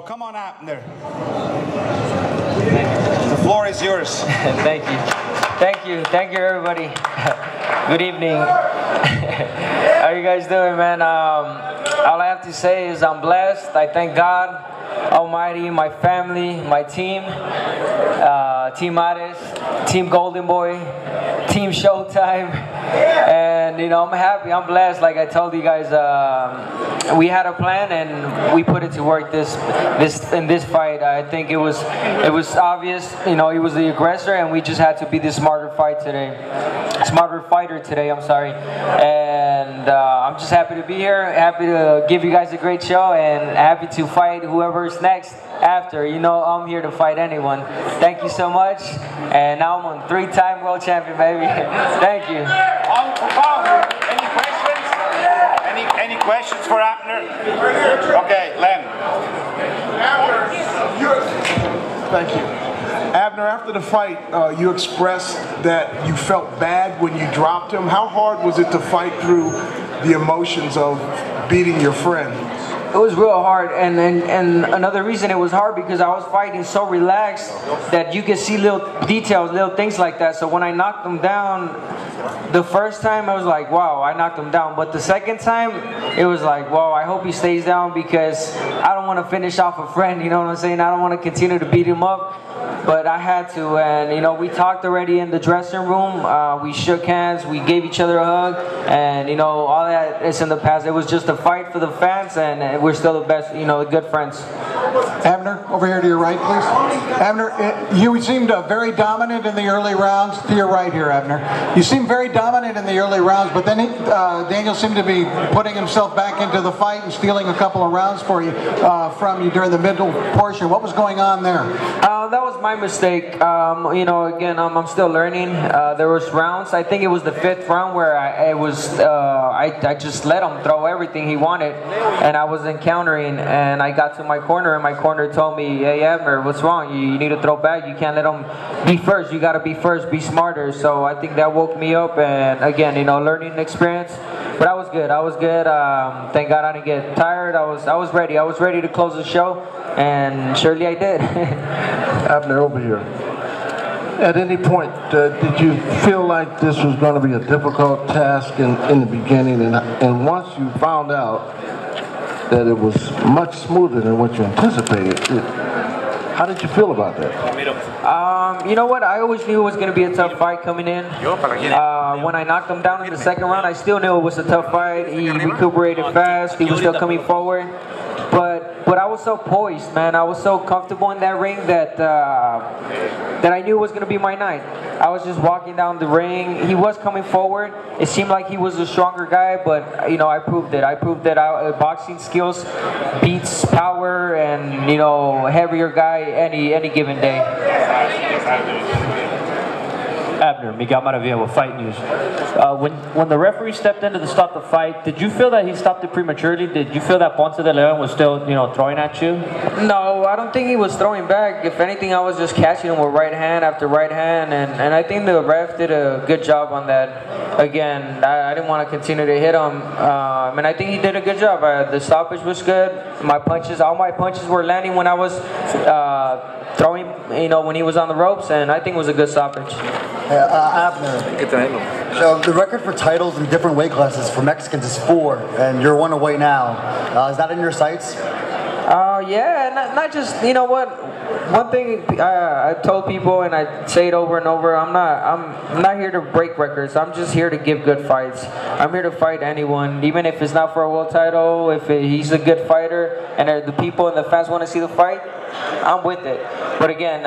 Come on, Abner. The floor is yours. Thank you. Thank you. Thank you, everybody. Good evening. How you guys doing, man? All I have to say is I'm blessed. I thank God Almighty, my family, my team, Team Mares, Team Golden Boy, Team Showtime, and I'm happy. I'm blessed. Like I told you guys, we had a plan and we put it to work. In this fight, I think it was obvious. He was the aggressor, and we just had to be the smarter fighter today. I'm sorry, and I'm just happy to be here. Happy to give you guys a great show, and happy to fight whoever's next after. I'm here to fight anyone. Thank you so much, and now I'm on 3-time world champion, baby. Thank you. Any questions? Any questions for Abner? Okay, Len. Thank you. Abner, after the fight, you expressed that you felt bad when you dropped him. How hard was it to fight through the emotions of beating your friend? It was real hard, and another reason it was hard because I was fighting so relaxed that you could see little details, little things like that. So when I knocked him down, the first time I was like, wow, I knocked him down. But the second time, it was like, wow, I hope he stays down because I don't want to finish off a friend, you know what I'm saying? I don't want to continue to beat him up. But I had to, and we talked already in the dressing room. We shook hands, we gave each other a hug, and all that is in the past. It was just a fight for the fans, and we're still the best, good friends. Abner, over here to your right, please. Abner, you seemed very dominant in the early rounds. To your right here, Abner. You seemed very dominant in the early rounds, but then Daniel seemed to be putting himself back into the fight and stealing a couple of rounds from you during the middle portion. What was going on there? That was my mistake. Again, I'm still learning. There was rounds. I think it was the 5th round where I just let him throw everything he wanted, and I was encountering, and I got to my corner, and my corner told me, "Hey, Abner, what's wrong? You need to throw back. You can't let him be first. You got to be first. Be smarter." So I think that woke me up, and again, learning experience. But I was good. Thank God I didn't get tired. I was ready. I was ready to close the show, and surely I did. Abner, over here. At any point, did you feel like this was going to be a difficult task in the beginning, and once you found out that it was much smoother than what you anticipated, how did you feel about that? You know what? I always knew it was going to be a tough fight coming in. When I knocked him down in the 2nd round, I still knew it was a tough fight. He recuperated fast. He was still coming forward. But I was so poised, man. I was so comfortable in that ring that I knew it was going to be my night. I was just walking down the ring. He was coming forward. It seemed like he was a stronger guy, but I proved it. I proved that boxing skills beats power and heavier guy any given day. Abner, Miguel Maravilla with Fight News. When the referee stepped in to stop the fight, did you feel that he stopped it prematurely? Did you feel that Ponce de Leon was still, throwing at you? No, I don't think he was throwing back. If anything, I was just catching him with right hand after right hand, and I think the ref did a good job on that. Again, I didn't want to continue to hit him, and I think he did a good job. The stoppage was good. All my punches were landing when I was throwing, when he was on the ropes, and I think it was a good stoppage. Abner, so the record for titles in different weight classes for Mexicans is 4, and you're 1 away now. Is that in your sights? Yeah, not just, one thing I've told people, and I say it over and over, I'm not here to break records. I'm just here to give good fights. I'm here to fight anyone, even if it's not for a world title. If he's a good fighter and the people and the fans want to see the fight, I'm with it. But again,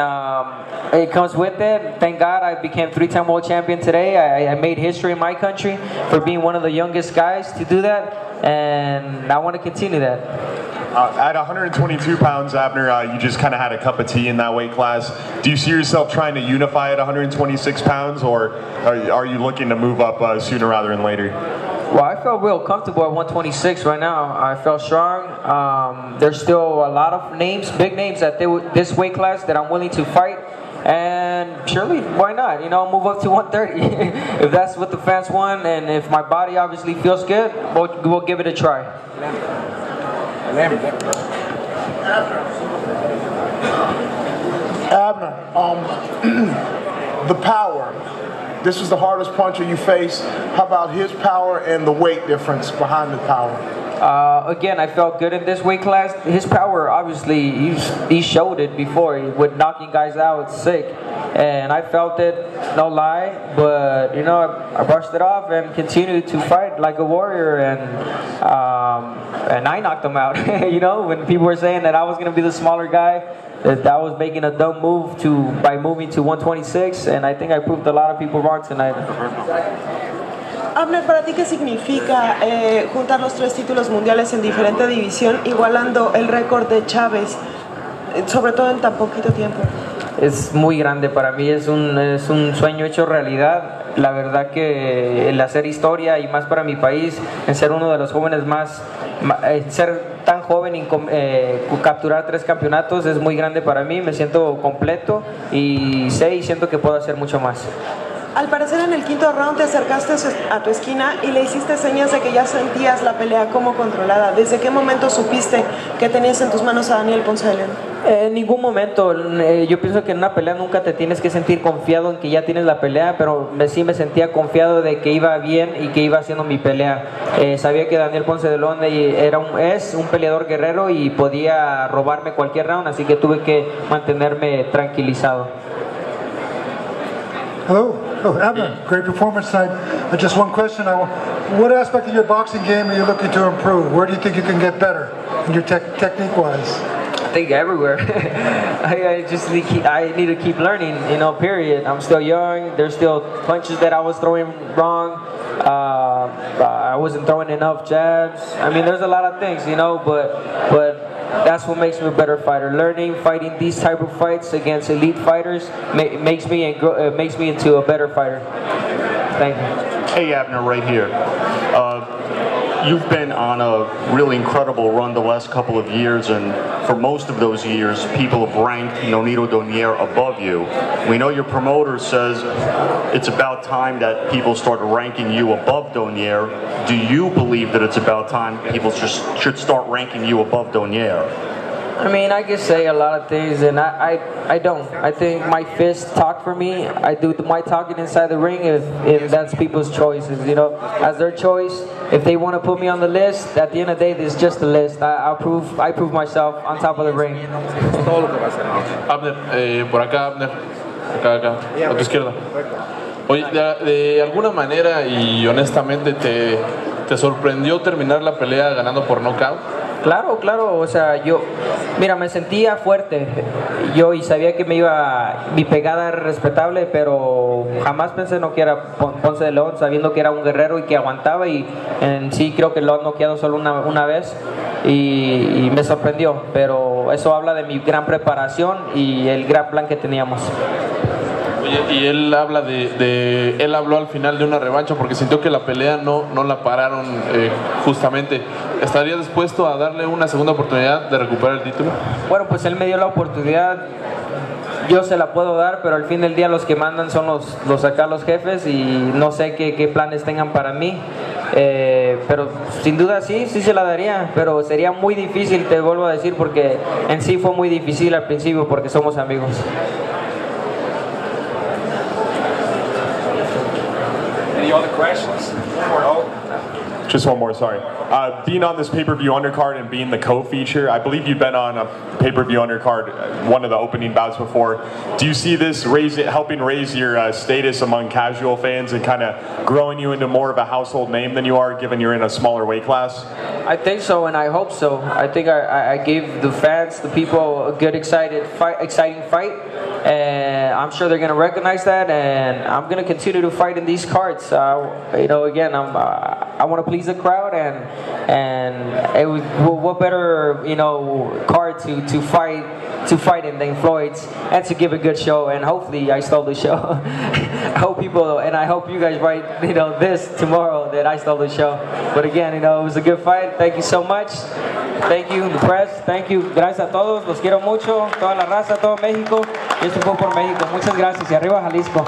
it comes with it. Thank God I became 3-time world champion today. I made history in my country for being one of the youngest guys to do that, and I want to continue that. At 122 pounds, Abner, you just kind of had a cup of tea in that weight class. Do you see yourself trying to unify at 126 pounds, or are you looking to move up sooner rather than later? Well, I felt real comfortable at 126 right now. I felt strong. There's still a lot of names, big names at this weight class that I'm willing to fight. And surely, why not? Move up to 130 if that's what the fans want, and if my body obviously feels good, we'll give it a try. the power. This was the hardest puncher you faced. How about his power and the weight difference behind the power? Again, I felt good in this weight class. His power, obviously, he showed it before with knocking guys out sick, and I felt it, no lie. But you know, I brushed it off and continued to fight like a warrior, and I knocked him out. You know, when people were saying that I was going to be the smaller guy, that I was making a dumb move by moving to 126, and I think I proved a lot of people wrong tonight. Abner, ¿para ti qué significa juntar los 3 títulos mundiales en diferente división, igualando el récord de Chávez, sobre todo en tan poquito tiempo? Es muy grande para mí, es un sueño hecho realidad. La verdad que el hacer historia y más para mi país, en ser uno de los jóvenes ser tan joven y capturar 3 campeonatos es muy grande para mí. Me siento completo y siento que puedo hacer mucho más. Al parecer en el 5º round te acercaste a tu esquina y le hiciste señas de que ya sentías la pelea como controlada. ¿Desde qué momento supiste que tenías en tus manos a Daniel Ponce de León? En ningún momento. Yo pienso que en una pelea nunca te tienes que sentir confiado en que ya tienes la pelea, pero sí me sentía confiado de que iba bien y que iba haciendo mi pelea. Sabía que Daniel Ponce de León es un peleador guerrero y podía robarme cualquier round, así que tuve que mantenerme tranquilizado. Hello. Oh, Abner, great performance tonight. Just one question. What aspect of your boxing game are you looking to improve? Where do you think you can get better in your technique-wise? I think everywhere. I need to keep learning, you know, period. I'm still young. There's still punches that I was throwing wrong. I wasn't throwing enough jabs. I mean, there's a lot of things, you know, but that's what makes me a better fighter. Learning, fighting these type of fights against elite fighters makes me into a better fighter. Thank you. Hey, Abner, right here. You've been on a really incredible run the last couple of years, and for most of those years, people have ranked Nonito Donaire above you. We know your promoter says it's about time that people start ranking you above Donaire. Do you believe that it's about time people should start ranking you above Donaire? I mean, I can say a lot of things, and I don't. I think my fists talk for me. I do my talking inside the ring if that's people's choices, you know. As their choice, if they want to put me on the list, at the end of the day, it's just a list. I prove myself on top of the ring. Abner, por acá, Abner. Acá, a tu izquierda. Oye, de alguna manera y honestamente, ¿te sorprendió terminar la pelea ganando por knockout? Claro, o sea, mira, me sentía fuerte, y sabía que mi pegada era respetable, pero jamás pensé no que era Ponce de León, sabiendo que era un guerrero y que aguantaba, y en sí creo que lo han noqueado solo una vez, y me sorprendió, pero eso habla de mi gran preparación y el gran plan que teníamos. Oye, y él habla él habló al final de una revancha porque sintió que la pelea no la pararon justamente. ¿Estaría dispuesto a darle una segunda oportunidad de recuperar el título? Bueno, pues él me dio la oportunidad, yo se la puedo dar, pero al fin del día los que mandan son los jefes, y no sé qué planes tengan para mí. Pero sin duda sí se la daría, pero sería muy difícil, te vuelvo a decir, porque en sí fue muy difícil al principio porque somos amigos. Any other questions? Just one more, sorry. Being on this pay-per-view undercard and being the co-feature, I believe you've been on a pay-per-view undercard, one of the opening bouts before. Do you see this helping raise your status among casual fans and kind of growing you into more of a household name than you are, given you're in a smaller weight class? I think so, and I hope so. I think I gave the fans, the people, a good, exciting fight, and I'm sure they're going to recognize that, and I'm going to continue to fight in these cards. You know, again, I want to please the crowd, and it was, what better, you know, card to fight in than Floyd's, and to give a good show, and hopefully I stole the show. I hope people, and I hope you guys write, you know, this tomorrow that I stole the show. But again, you know, it was a good fight. Thank you so much. Thank you, the press. Thank you. Gracias a todos. Los quiero mucho. Toda la raza, todo México. Y esto fue por México. Muchas gracias. Y arriba Jalisco.